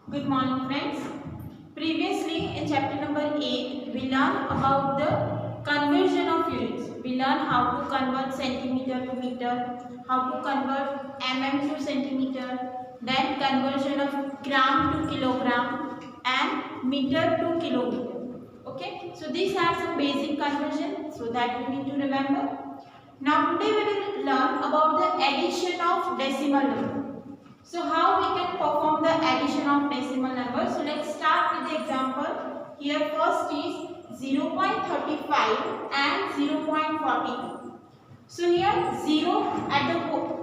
Good morning, friends. Previously, in chapter number 8, we learned about the conversion of units. We learned how to convert centimeter to meter, how to convert mm to centimeter, then conversion of gram to kilogram and meter to kilometer. Okay, so these are some basic conversion, so that you need to remember. Now today we will learn about the addition of decimal number. So how we can perform the addition of decimal numbers? So let's start with the example. Here first is 0.35 and 0.42. So here 0 at the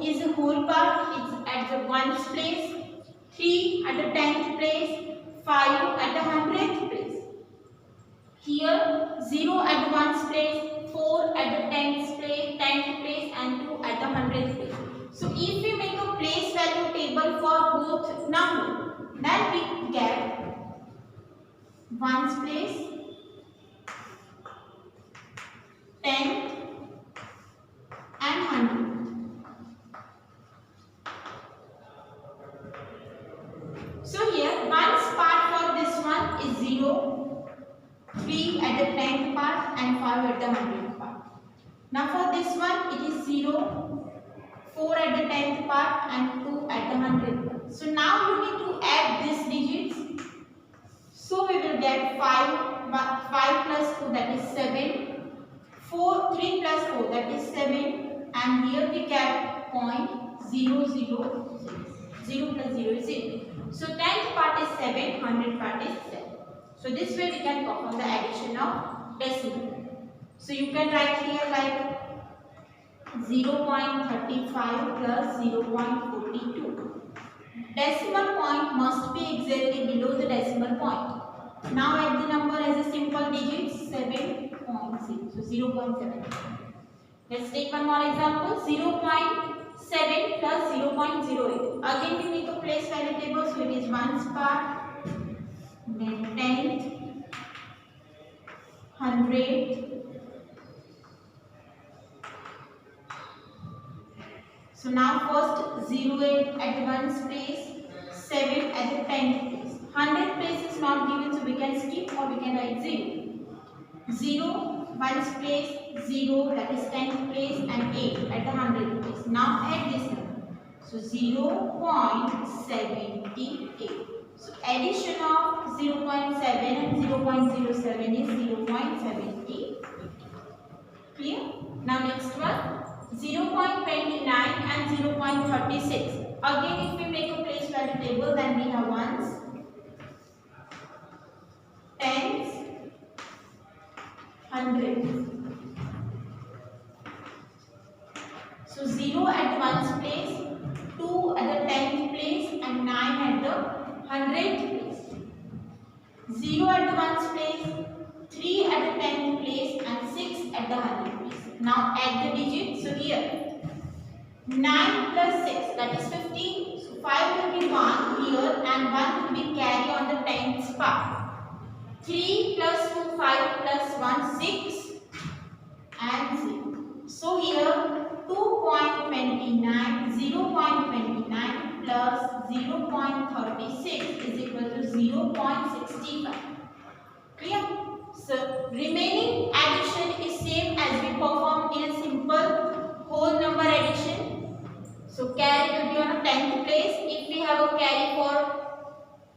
is a whole part, it's at the 1st place, 3 at the 10th place, 5 at the 100th place. Here 0 at the 1st place, 4 at the 10th place and 2 at the 100th place. So if we make a place value table for both number, then we get 1st place, 10th and 100. So here 1's part for this one is 0, 3 at the 10th part and 5 at the 100th part. Now for this one it is 0, 4 at the 10th part and 2 at the 100th part. So now you need to add these digits. So we will get 5 plus 2, that is 7, 3 plus 4, that is 7, and here we get 0.006. 0 plus 0 is 0. So 10th part is 7, 100th part is 7. So this way we can perform the addition of decimal. So you can write here like 0.35 plus 0.42. Decimal point must be exactly below the decimal point. Now add the number as a simple digit 7.0. So 0.7. Let's take one more example. 0.7 plus 0.08. Again we make a place value table. So it is 1's part, then 10th, 100th. So now first 0 at the 1's place, 7 at the 10th place. 100th place is not given, so we can skip or we can write 0. 0, 1's place, 0, that is 10th place, and 8 at the 100th place. Now add this number. So 0.78. So addition of 0.7 and 0.07 is 0.78. Clear? Now next one. 0.29 and 0.36. Again, if we make a place value table, then we have 1's, 10's, 100's. So 0 at the 1's place, 2 at the 10th place, and 9 at the 100th place. 0 at the 1's place, 3 at the 10th place, and 6 at the 100th place. Now add the digits. So here 9 plus 6, that is 15. So 5 will be 1 here and 1 will be carry on the 10th part. 3 plus 2, 5 plus 1, 6 and 0. So here 2.29, 0.29 plus 0.36 is equal to 0.65. Clear? So remaining addition is same as we performed in a simple whole number addition. So carry will be on a 10th place. If we have a carry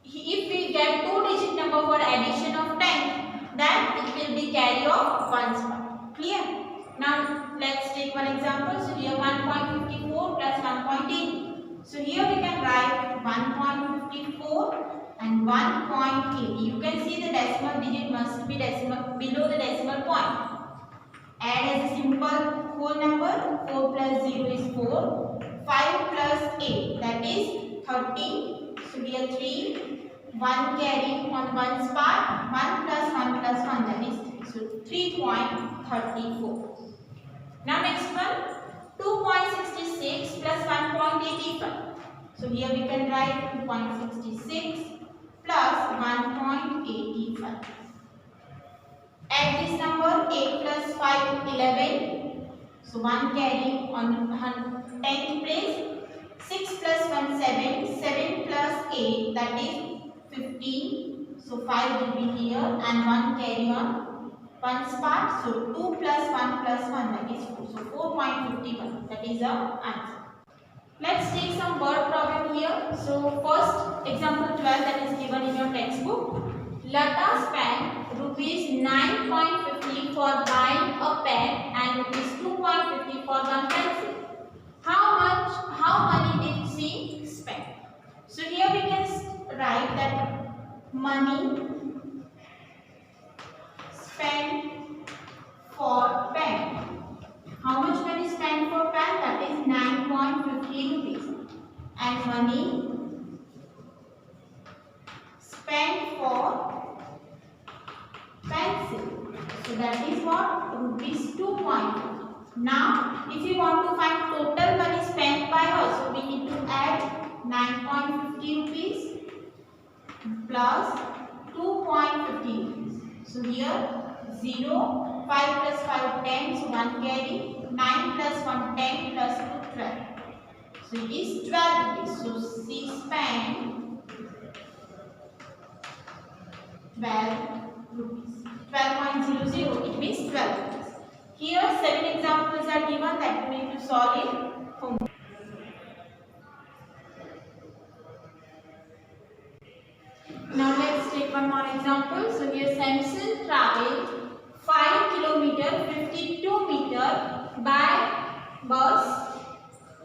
if we get 2-digit number for addition of 10, then it will be carry of 1's part. Clear? Now let's take one example. So here 1.54 plus 1.80. So here we can write 1.54 and 1.80. You can see the decimal digit must be below the decimal point. Add as a simple whole number. 4 plus 0 is 4. 5 plus 8, that is 13. So here 3. 1 carry on 1's part. 1 plus 1 plus 1, that is 3. So 3.34. Now next one. 2.66 plus 1.85. So here we can write 2.66 plus 1.85. Add this number. 8 plus 5, 11. So 1 carry on 10th place. 6 plus 1, 7. 7 plus 8, that is 15. So 5 will be here and 1 carry on 1's part. So 2 plus 1 plus 1, that is 4. So 4.51, that is our answer. Let's take some word problem here. So first example 12 that is given in your textbook. Lata spent rupees 9.50 for buying a pen and rupees 2.50 for one pencil. How money did she spend? So here we can write that money spent for pen. How much money spent for pen? That is 9.50 rupees. And money spent for pencil. So that is what? Rupees 2.50. Now, if you want to find total money spent by her, so we need to add 9.50 rupees plus 2.50 rupees. So here 0, 5 plus 5, 10, so 1 carry, 9 plus 1, 10 plus 2, 12. So it is 12 rupees. So she spent 12 rupees. 12.00, it means 12 rupees. Here 7 examples are given that you need to solve in homework. Now let's take one more example. So here Samson travelled 5 km 52 meter by bus,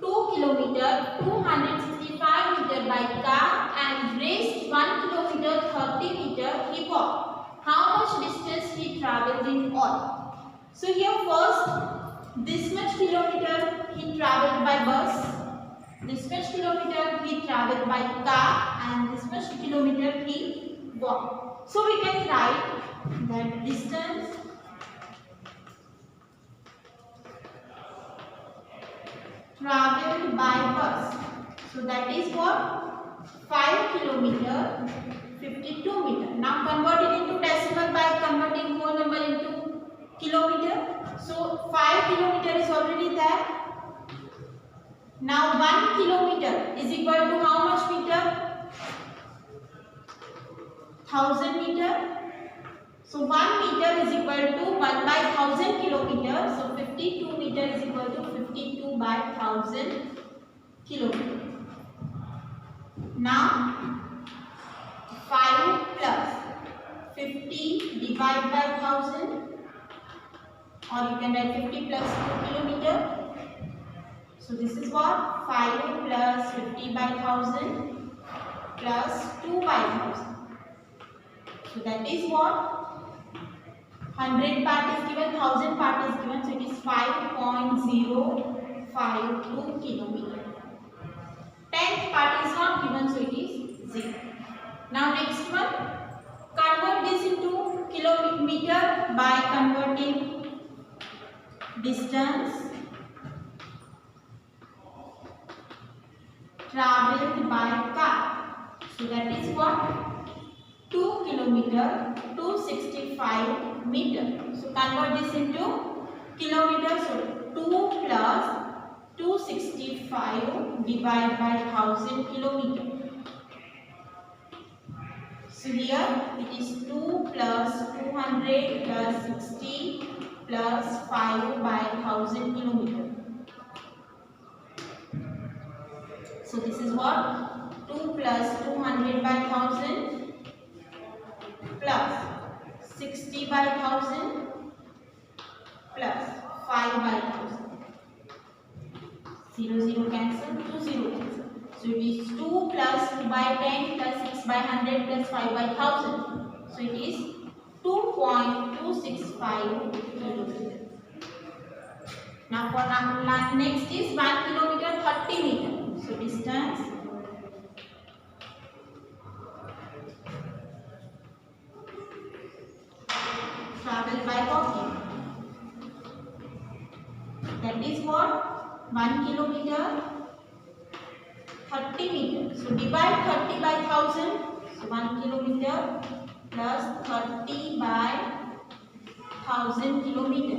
2 km 265 meter by car and raced 1 km 30 meter he walked. How much distance he travelled in all? So here first, this much kilometer he travelled by bus, this much kilometer he travelled by car and this much kilometer he walked. So we can write that distance travelled by bus. So that is what? 5 km 52 meter. Now convert it into decimal by converting whole number into kilometer. So 5 kilometer is already there. Now 1 kilometer is equal to how much meter? 1000 meter. So 1 meter is equal to 1 by 1000 kilometer. So 52 meter is equal to 52 by 1000 kilometer. Now 5 plus 50 divided by 1000. Or you can write 50 plus 2 kilometer. So this is what? 5 plus 50 by 1000 plus 2 by 1000. So that is what? 100 part is given, 1000 part is given. So it is 5.052 kilometer. 10th part is not given, so it is 0. Now next one. Convert this into kilometer by converting distance travelled by car. So that is what? 2 km 265 meter. So convert this into kilometer. So 2 plus 265 divided by 1000 kilometer. So here it is 2 plus 200 plus 60 plus 5 by 1000 kilometer. So this is what? 2 plus 200 by 1000 plus 60 by 1000 plus 5 by 1000. 0 0 cancel, 2 0 cancel. So it is 2 plus 2 by 10 plus 6 by 100 plus 5 by 1000. So it is 2.265 kilometer. Now for next is 1 kilometer 30 meter. So distance traveled by walking. That is what? 1 kilometer 30 meter. So divide 30 by 1000. So 1 kilometer plus 30 by 1000 kilometer.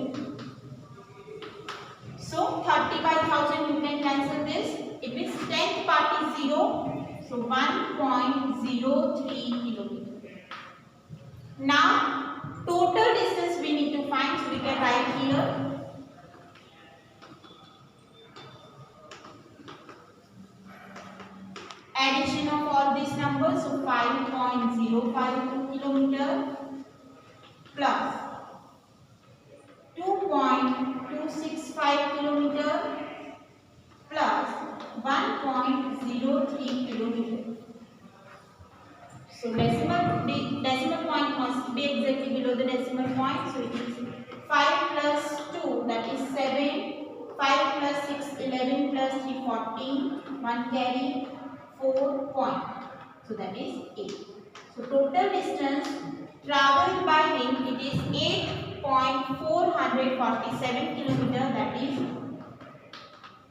So 30 by 1000 you can cancel this. It means 10th part is 0. So 1.0 kilometer. Now total distance we need to find, so we can write here addition of all these numbers, so 5.052 kilometer plus 2.265 kilometer plus 1.03 kilometer. So decimal point must be exactly below the decimal point. So it is 5 plus 2, that is 7. 5 plus 6, 11 plus 3, 14. 1 carry, 4 point. So that is 8. So total distance traveled by him, it is 8.447 kilometer. That is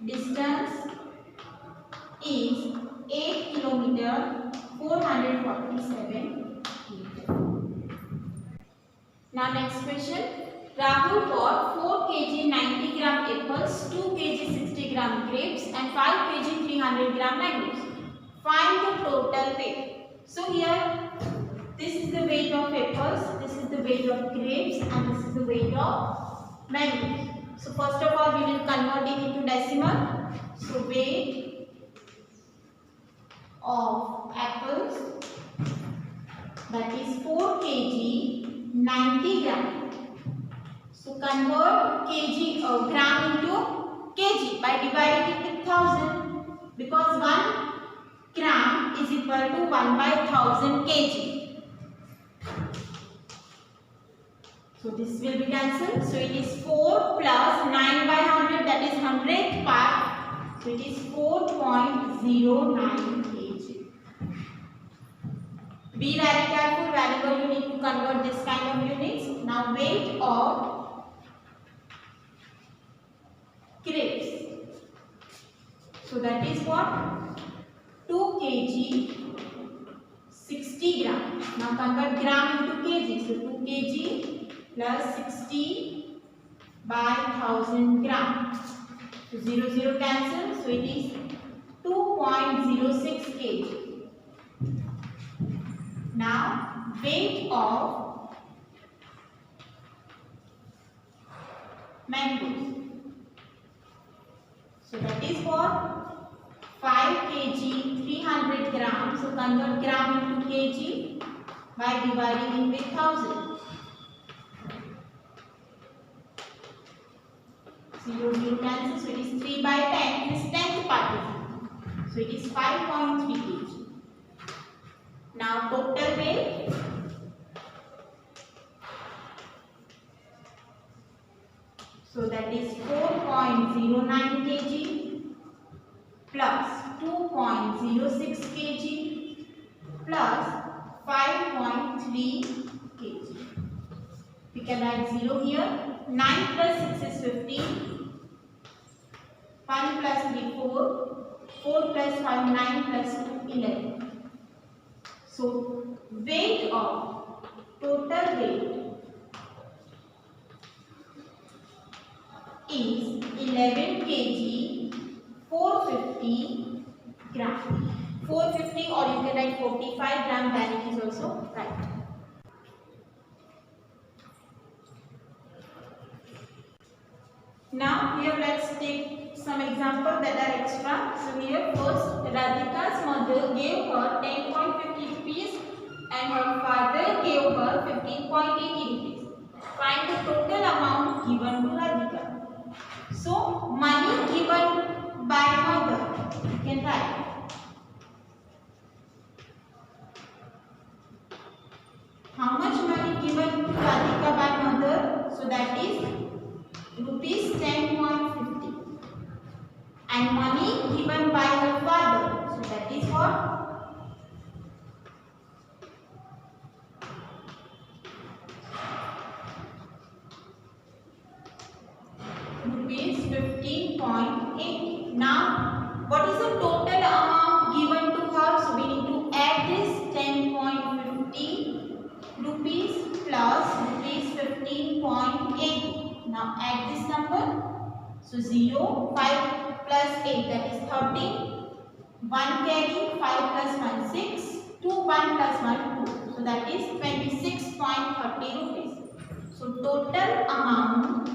distance is 8 kilometer 447 meter. Now next question. Rahul bought 4 kg 90 gram apples, 2 kg 60 gram grapes and 5 kg 300 gram mangoes. Find the total weight. So here this is the weight of apples, this is the weight of grapes and this is the weight of mangoes. So first of all we will convert it into decimal. So weight of apples, that is 4 kg 90 gram. So convert gram into kg by dividing it with 1000, because 1 gram is equal to 1/1000 kg. So this will be cancelled. So it is 4 plus 9/100, that is 100th part. So it is 4.09 kg. Be very careful whenever you need to convert this kind of units. Now weight of grapes. So that is what? 2 kg 60 gram. Now convert gram into kg. So 2 kg plus 60 by 1000 gram. So 0 cancel. So it is 2.06 kg. Now weight of mangoes. So that is what? 5 kg 300 grams. So convert gram into kg by dividing it with 1000. 0 cancel. So it is 3/10. This 10th part is it. So it is 5.3 kg. Now total weight. So that is 4.09 kg plus 2.06 kg plus 5.3 kg. We can write 0 here. 9 plus 6 is 15. 1 plus 3 4. 4 plus 5 9 plus 2 11. So weight of total weight is 11 kg 450 gram. 450, or you can write 45 gram, then it is also right. Now here let's take some examples that are extra. So here first, Radhika's mother gave her 10.50 rupees and her father gave her 15.80 rupees. Find the total amount given to Radhika. So money given by mother, you can write. How much money given to Radhika by mother? So that is rupees 10.50. And money given by her father. So that is what? Rupees 15.80. Now, what is the total amount given to her? So we need to add this 10.50 rupees plus rupees 15.80. Now add this number. So 0, 5 plus 8, that is 13. 1 carry, 5 plus 1, 6. 2 1 plus 1 2. So that is 26.30 rupees. So total amount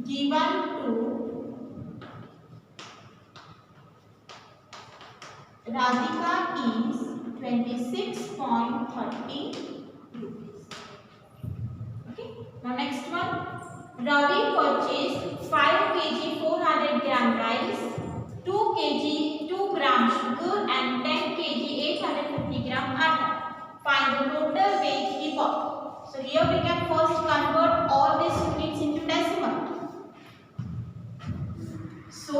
given to Radhika is 26.30 rupees. Okay. Now next one. Ravi purchased 5 kg 400 gram rice, 2 kg 2 gram sugar and 10 kg 850 gram atta. Find the total weight he bought. So here we can first convert all these units into decimal. So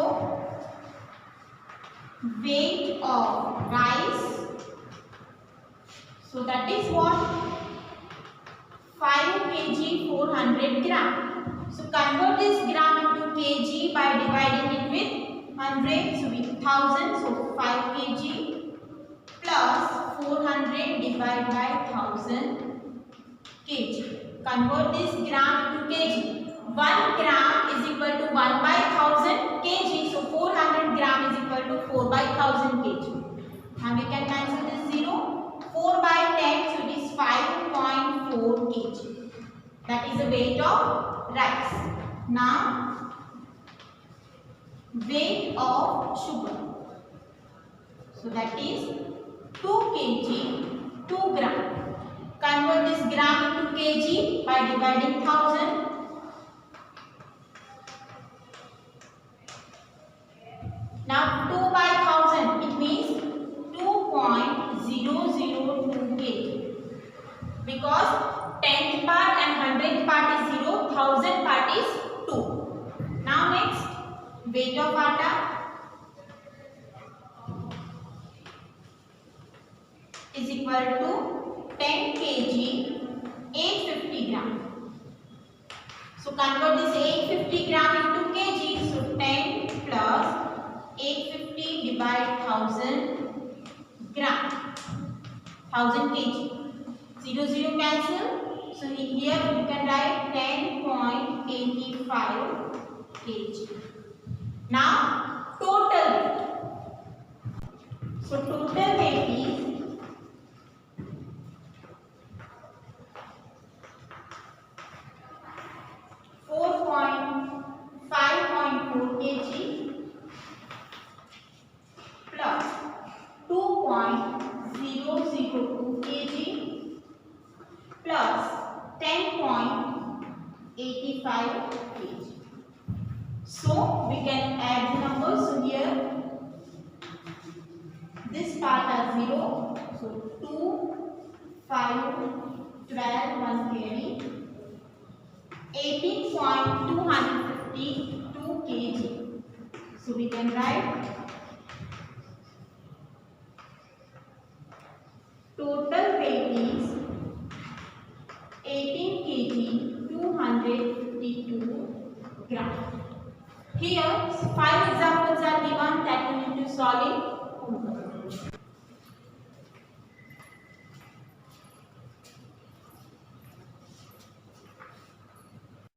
weight of rice, so that is what? 5 kg 400 gram. So convert this gram into kg by dividing it with 100. So with 1000. So 5 kg plus 400 divided by 1000 kg. Convert this gram into kg. 1 gram is equal to 1 by 1000 kg. So 400 gram is equal to 4 by 1000 kg. Now we can cancel this 0. 4 by 10. So it is 5.4 kg. That is the weight of rice. Now weight of sugar. So that is 2 kg 2 gram. Convert this gram into kg by dividing 1000. Now 2 by 1000, it means 2.002 kg. Because 10th part and 100th part is 0, 1000th part is 2. Now next, weight of atta. Is equal to 10 kg 850 gram. So convert this 850 gram into kg. So 10 plus 850 divide 1000 gram. 1000 kg. 0 0 cancel. So here we can write 10.85 kg. Now total weight. So total weight is 5.4 kg plus 2.002 kg plus 10.85 kg. So we can add the numbers. So here this part are 0. So 2, 5, 12, 1 carry. 18.252 kg. So we can write total weight is 18 kg 252 gram. Here 5 examples are given that you need to solve it.